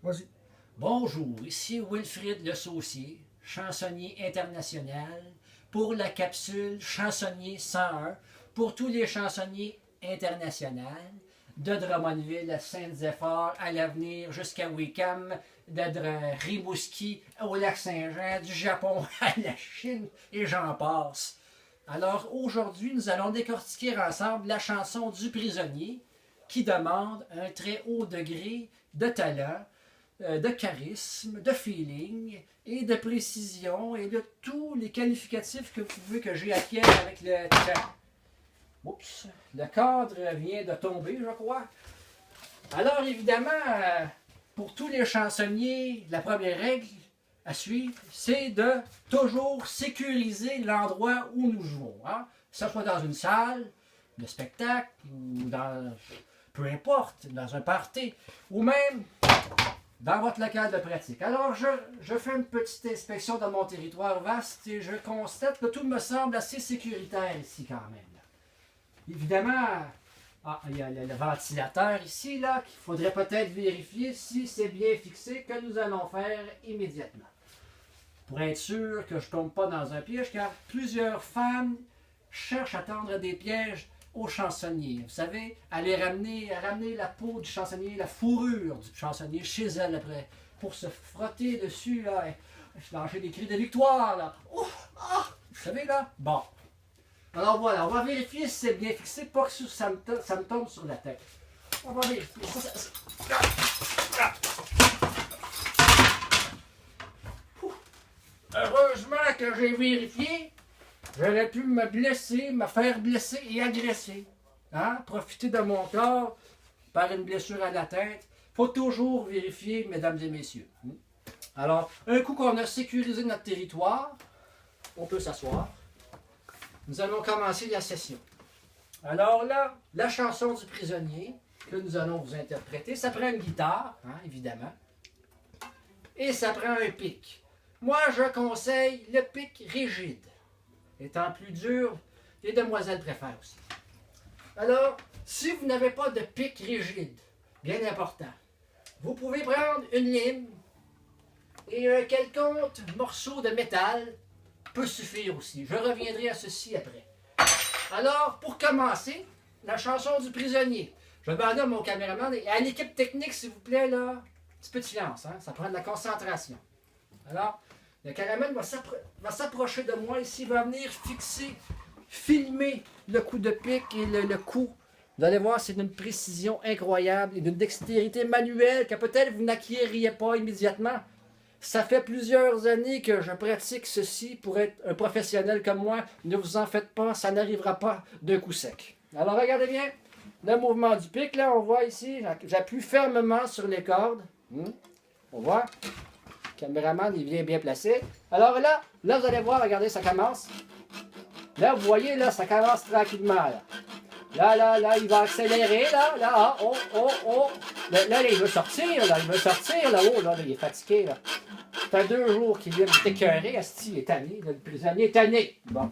Vas-y. Bonjour, ici Wilfrid Le Saucier, chansonnier international, pour la capsule Chansonnier 101, pour tous les chansonniers internationaux, de Drummondville à Saint-Zéphore, à l'avenir jusqu'à Wickham, de Rimouski au lac Saint-Jean, du Japon à la Chine, et j'en passe. Alors aujourd'hui, nous allons décortiquer ensemble la chanson du prisonnier qui demande un très haut degré de talent, de charisme, de feeling et de précision et de tous les qualificatifs que vous pouvez que j'ai acquis avec le temps. Oups, le cadre vient de tomber, je crois. Alors évidemment, pour tous les chansonniers, la première règle à suivre, c'est de toujours sécuriser l'endroit où nous jouons. Hein? Que ce soit dans une salle de spectacle ou dans, peu importe, dans un party ou même dans votre local de pratique. Alors, je fais une petite inspection de mon territoire vaste et je constate que tout me semble assez sécuritaire ici quand même. Évidemment, il y a le ventilateur ici, là, qu'il faudrait peut-être vérifier si c'est bien fixé, que nous allons faire immédiatement. Pour être sûr que je ne tombe pas dans un piège, car plusieurs femmes cherchent à tendre des pièges aux chansonniers. Vous savez, aller ramener la peau du chansonnier, la fourrure du chansonnier chez elle après, pour se frotter dessus, là, et lâcher des cris de victoire, là. Ouf! Ah! Vous savez, là? Bon. Alors voilà, on va vérifier si c'est bien fixé, pas que ça me tombe sur la tête. On va vérifier. Heureusement que j'ai vérifié. J'aurais pu me blesser, me faire blesser et agresser. Hein? Profiter de mon corps par une blessure à la tête. Il faut toujours vérifier, mesdames et messieurs. Alors, un coup qu'on a sécurisé notre territoire, on peut s'asseoir. Nous allons commencer la session. Alors là, la chanson du prisonnier que nous allons vous interpréter, ça prend une guitare, hein, évidemment, et ça prend un pic. Moi, je conseille le pic rigide. Étant plus dur, les demoiselles préfèrent aussi. Alors, si vous n'avez pas de pic rigide, bien important, vous pouvez prendre une lime et un quelconque morceau de métal peut suffire aussi. Je reviendrai à ceci après. Alors, pour commencer, la chanson du prisonnier. Je demande à mon caméraman et à l'équipe technique, s'il vous plaît, là, un petit peu de silence, hein? Ça prend de la concentration. Alors, le caméraman va s'approcher de moi ici, va venir fixer, filmer le coup de pic et le coup. Vous allez voir, c'est d'une précision incroyable et d'une dextérité manuelle que peut-être vous n'acquériez pas immédiatement. Ça fait plusieurs années que je pratique ceci pour être un professionnel comme moi. Ne vous en faites pas, ça n'arrivera pas d'un coup sec. Alors regardez bien le mouvement du pic. Là, on voit ici, j'appuie fermement sur les cordes. On voit. Le caméraman, il vient bien placé. Alors là, vous allez voir, regardez, ça commence. Là, vous voyez, là, ça commence tranquillement. Là, il va accélérer, là, oh. Là, il veut sortir, là-haut, là, il est fatigué, là. Ça fait 2 jours qu'il vient de t'écœurer, asti, il est tanné, le prisonnier est tanné. Bon.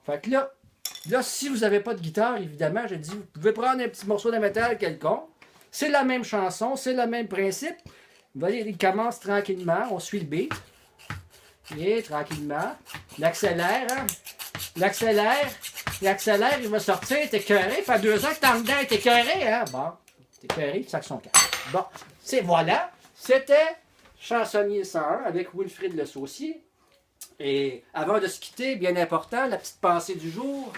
Fait que là, si vous n'avez pas de guitare, évidemment, je dis, vous pouvez prendre un petit morceau de métal quelconque. C'est la même chanson, c'est le même principe. Vous voyez, il commence tranquillement, on suit le beat. Et tranquillement. Il accélère, hein. Il accélère, il va sortir, il est écœuré. Ça fait 2 ans que t'es en dedans, il est écœuré, hein. Bon, il est écœuré, il sac son camp. Bon, voilà. C'était Chansonnier 101 avec Wilfrid Le Saucier. Et avant de se quitter, bien important, la petite pensée du jour.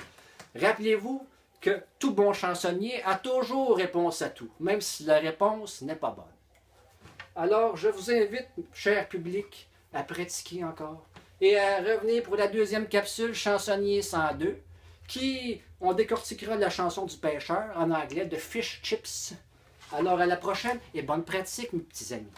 Rappelez-vous que tout bon chansonnier a toujours réponse à tout, même si la réponse n'est pas bonne. Alors, je vous invite, cher public, à pratiquer encore et à revenir pour la deuxième capsule Chansonnier 102, qui, on décortiquera la chanson du pêcheur en anglais de Fish Chips. Alors, à la prochaine et bonne pratique, mes petits amis.